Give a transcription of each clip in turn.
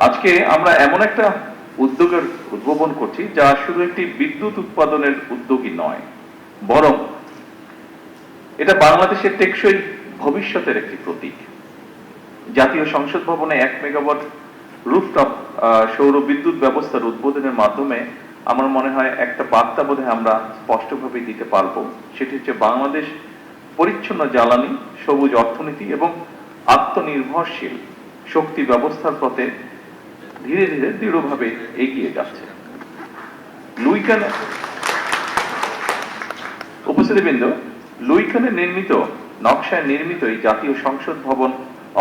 আজকে আমরা এমন একটা উদ্যোগের উদ্ভাবন করছি যা শুধু একটি বিদ্যুৎ উৎপাদনের উদ্যোগই নয়, বরং এটা বাংলাদেশের টেকসই ভবিষ্যতের একটি প্রতীক। জাতীয় সংসদ ভবনে 1 মেগাওয়াট রুফটপ সৌর বিদ্যুৎ ব্যবস্থার উদ্বোধনের মাধ্যমে আমার মনে হয় একটা বার্তা বোধহয় আমরা স্পষ্টভাবে দিতে পারবো। সেটি হচ্ছে বাংলাদেশ পরিচ্ছন্ন জ্বালানি, সবুজ অর্থনীতি এবং আত্মনির্ভরশীল শক্তি ব্যবস্থার পথে ধীরে ধীরে দৃঢ়ভাবে এগিয়ে যাচ্ছে। উপস্থিতিবৃন্দ, লুইখানে নির্মিত নকশায় নির্মিত এই জাতীয় সংসদ ভবন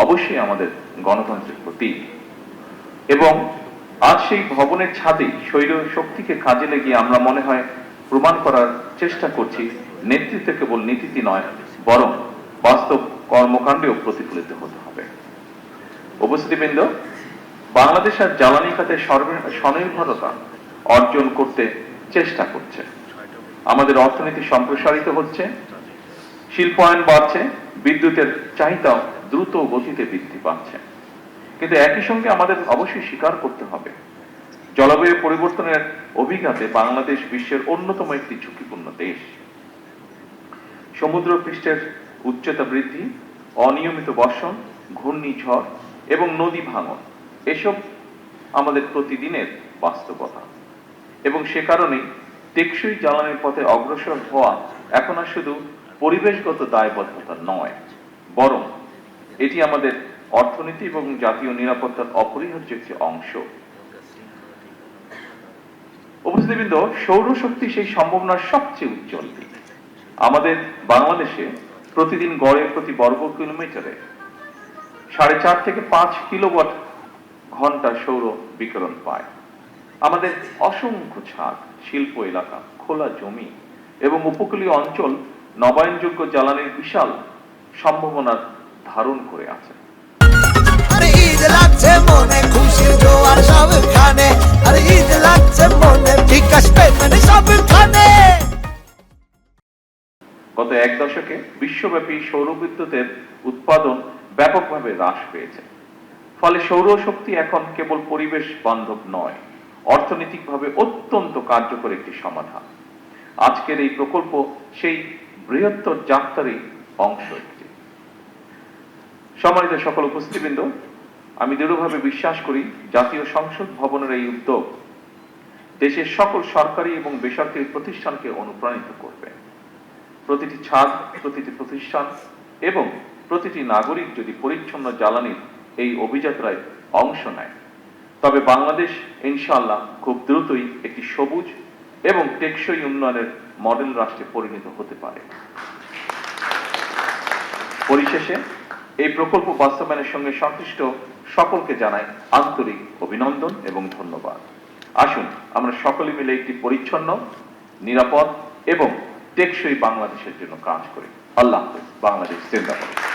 অবশ্যই আমাদের গণতন্ত্রের প্রতীক, এবং আজ সেই ভবনের ছাদেই সৌর শক্তিকে কাজে লাগিয়ে আমরা মনে হয় প্রমাণ করার চেষ্টা করছি নেতৃত্ব কেবল নীতিতে নয়, বরং বাস্তব কর্মকাণ্ডেও প্রতিফলিত হতে হবে। উপস্থিতিবৃন্দ, বাংলাদেশ আর জ্বালানি খাতে স্বনির্ভরতা অর্জন করতে চেষ্টা করছে। আমাদের অর্থনীতি সম্প্রসারিত হচ্ছে, শিল্পায়ন বাড়ছে, বিদ্যুতের চাহিদা দ্রুত গতিতে বৃদ্ধি পাচ্ছে। কিন্তু একই সঙ্গে আমাদের অবশ্যই স্বীকার করতে হবে, জলবায়ু পরিবর্তনের অভিঘাতে বাংলাদেশ বিশ্বের অন্যতম একটি ঝুঁকিপূর্ণ দেশ। সমুদ্র পৃষ্ঠের উচ্চতা বৃদ্ধি, অনিয়মিত বর্ষণ, ঘূর্ণিঝড় এবং নদী ভাঙন এসব আমাদের প্রতিদিনের বাস্তবতা, এবং সে কারণেই টেকসই জ্বালানির পথে অগ্রসর হওয়া এখন আর শুধু পরিবেশগত দায়বদ্ধতা নয়, বরং এটি আমাদের অর্থনীতি এবং জাতীয় নিরাপত্তার অপরিহার্য একটি অংশ। উপস্থিতিবৃন্দ, সৌরশক্তি সেই সম্ভাবনার সবচেয়ে উজ্জ্বল দিক। আমাদের বাংলাদেশে প্রতিদিন গড়ে প্রতি বর্গ কিলোমিটারে 4.5 থেকে 5 কিলোওয়াট ঘন্টা সৌর বিকিরণ পায়। আমাদের অসংখ্য ছাদ, শিল্প এলাকা, খোলা জমি এবং উপকূলীয় অঞ্চল নবায়নযোগ্য জ্বালানির বিশাল সম্ভাবনার ধারণ করে আছে। গত 1 দশকে বিশ্বব্যাপী সৌর বিদ্যুতের উৎপাদন ব্যাপকভাবে হ্রাস পেয়েছে। ফলে সৌরশক্তি এখন কেবল পরিবেশ বান্ধব নয়, অর্থনৈতিকভাবে অত্যন্ত কার্যকর একটি সমাধান। আজকের এই প্রকল্প সেই বৃহত্তর যাত্রারই অংশ একটি। সম্মানিত সকল উপস্থিতিবৃন্দ, আমি দৃঢ়ভাবে বিশ্বাস করি জাতীয় সংসদ ভবনের এই উদ্যোগ দেশের সকল সরকারি এবং বেসরকারি প্রতিষ্ঠানকে অনুপ্রাণিত করবে। প্রতিটি ছাদ, প্রতিটি প্রতিষ্ঠান এবং প্রতিটি নাগরিক যদি পরিচ্ছন্ন জ্বালানির এই অভিযাত্রায় অংশ নেয়, তবে বাংলাদেশ ইনশাআল্লাহ খুব দ্রুতই একটি সবুজ এবং টেকসই উন্নয়নের মডেল রাষ্ট্রে পরিণত হতে পারে। পরিশেষে এই প্রকল্প বাস্তবায়নের সঙ্গে সংশ্লিষ্ট সকলকে জানাই আন্তরিক অভিনন্দন এবং ধন্যবাদ। আসুন আমরা সকলে মিলে একটি পরিচ্ছন্ন, নিরাপদ এবং টেকসই বাংলাদেশের জন্য কাজ করি। আল্লাহ হাফেজ। বাংলাদেশ জিন্দাবাদ।